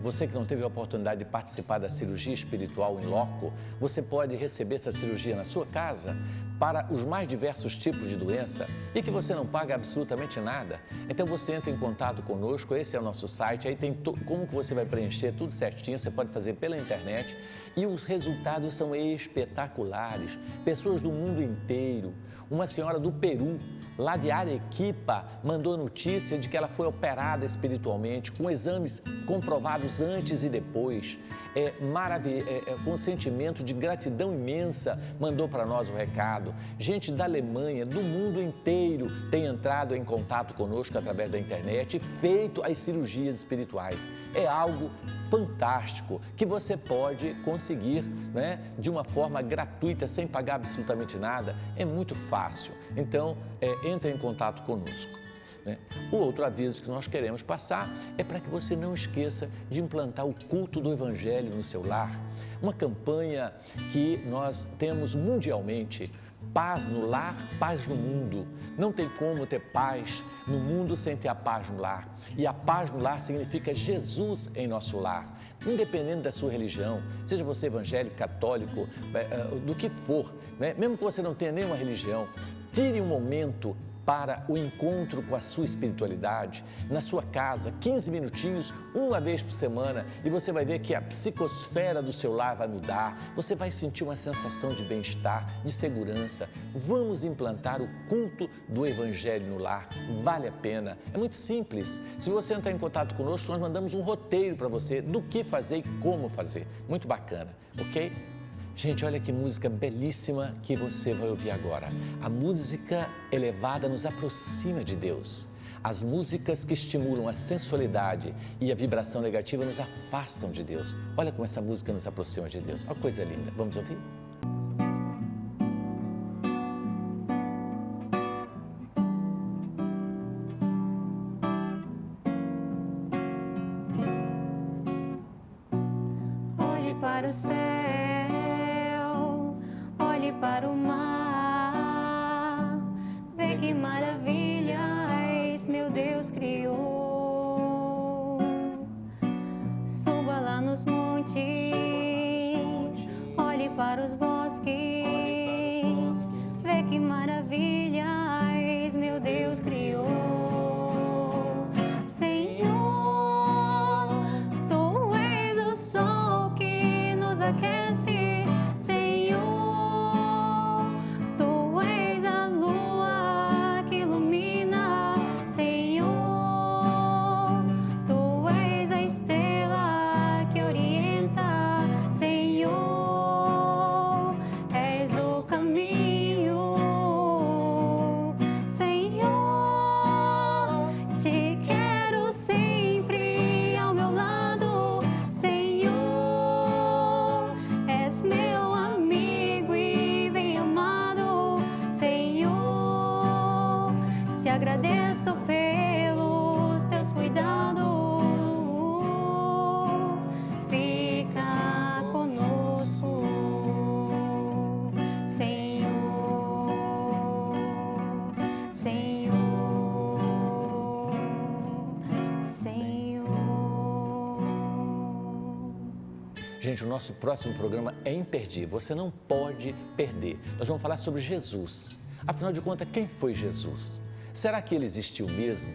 você que não teve a oportunidade de participar da cirurgia espiritual em loco, você pode receber essa cirurgia na sua casa para os mais diversos tipos de doença e que você não paga absolutamente nada. Então você entra em contato conosco, esse é o nosso site, aí tem como que você vai preencher tudo certinho, você pode fazer pela internet e os resultados são espetaculares. Pessoas do mundo inteiro, uma senhora do Peru, lá de Arequipa, mandou notícia de que ela foi operada espiritualmente, com exames comprovados antes e depois. com um sentimento de gratidão imensa, mandou para nós o recado. Gente da Alemanha, do mundo inteiro, tem entrado em contato conosco através da internet e feito as cirurgias espirituais. É algo fantástico que você pode conseguir, né, de uma forma gratuita, sem pagar absolutamente nada. É muito fácil. Então, entre em contato conosco. O outro aviso que nós queremos passar é para que você não esqueça de implantar o culto do Evangelho no seu lar. Uma campanha que nós temos mundialmente, paz no lar, paz no mundo. Não tem como ter paz no mundo sem ter a paz no lar. E a paz no lar significa Jesus em nosso lar. Independente da sua religião, seja você evangélico, católico, do que for, né? Mesmo que você não tenha nenhuma religião, tire um momento para o encontro com a sua espiritualidade, na sua casa, 15 minutinhos, uma vez por semana, e você vai ver que a psicosfera do seu lar vai mudar, você vai sentir uma sensação de bem-estar, de segurança. Vamos implantar o culto do Evangelho no lar, vale a pena, é muito simples. Se você entrar em contato conosco, nós mandamos um roteiro para você do que fazer e como fazer, muito bacana, ok? Gente, olha que música belíssima que você vai ouvir agora. A música elevada nos aproxima de Deus. As músicas que estimulam a sensualidade e a vibração negativa nos afastam de Deus. Olha como essa música nos aproxima de Deus. Olha que coisa linda. Vamos ouvir? Olhe para o céu. Para o mar, vê que maravilhas meu Deus criou. Suba lá nos montes, olhe para os bosques, vê que maravilhas meu Deus criou. Senhor, Tu és o sol que nos aquece. Agradeço pelos teus cuidados, fica conosco, Senhor, Senhor, Senhor. Gente, o nosso próximo programa é imperdível, você não pode perder. Nós vamos falar sobre Jesus. Afinal de contas, quem foi Jesus? Será que ele existiu mesmo?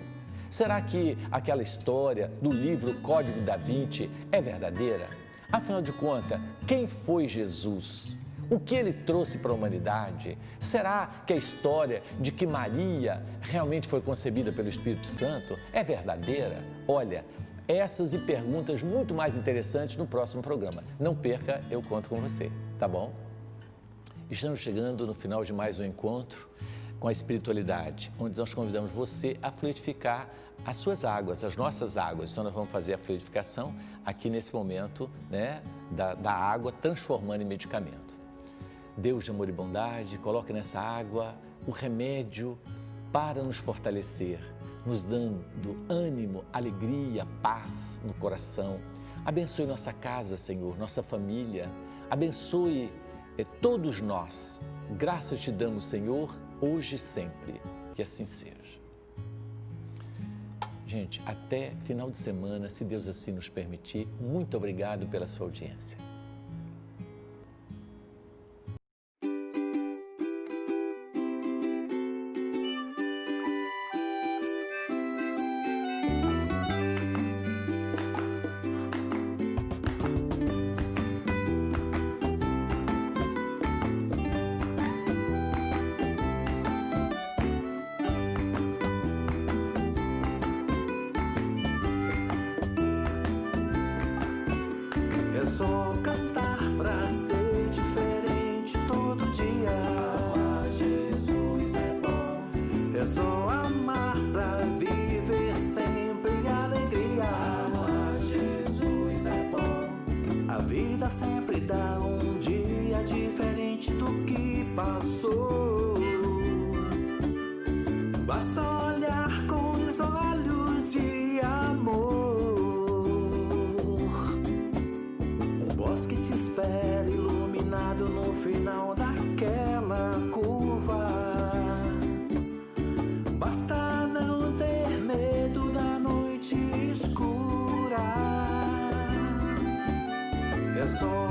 Será que aquela história do livro Código da Vinci é verdadeira? Afinal de contas, quem foi Jesus? O que ele trouxe para a humanidade? Será que a história de que Maria realmente foi concebida pelo Espírito Santo é verdadeira? Olha, essas e perguntas muito mais interessantes no próximo programa. Não perca, eu conto com você, tá bom? Estamos chegando no final de mais um encontro com a espiritualidade, onde nós convidamos você a fluidificar as suas águas, as nossas águas. Então nós vamos fazer a fluidificação aqui nesse momento, né, da água, transformando em medicamento. Deus de amor e bondade, coloque nessa água o remédio para nos fortalecer, nos dando ânimo, alegria, paz no coração. Abençoe nossa casa, Senhor, nossa família, abençoe todos nós. Graças te damos, Senhor, hoje e sempre, que assim seja. Gente, até final de semana, se Deus assim nos permitir. Muito obrigado pela sua audiência. só cantar pra ser diferente todo dia. Amar Jesus é bom. É só amar pra viver sempre alegria. Amar Jesus é bom. A vida sempre dá um dia diferente do que passou. Basta olhar com os olhos de amor. Um bosque te espera iluminado no final daquela curva. Basta não ter medo da noite escura. É só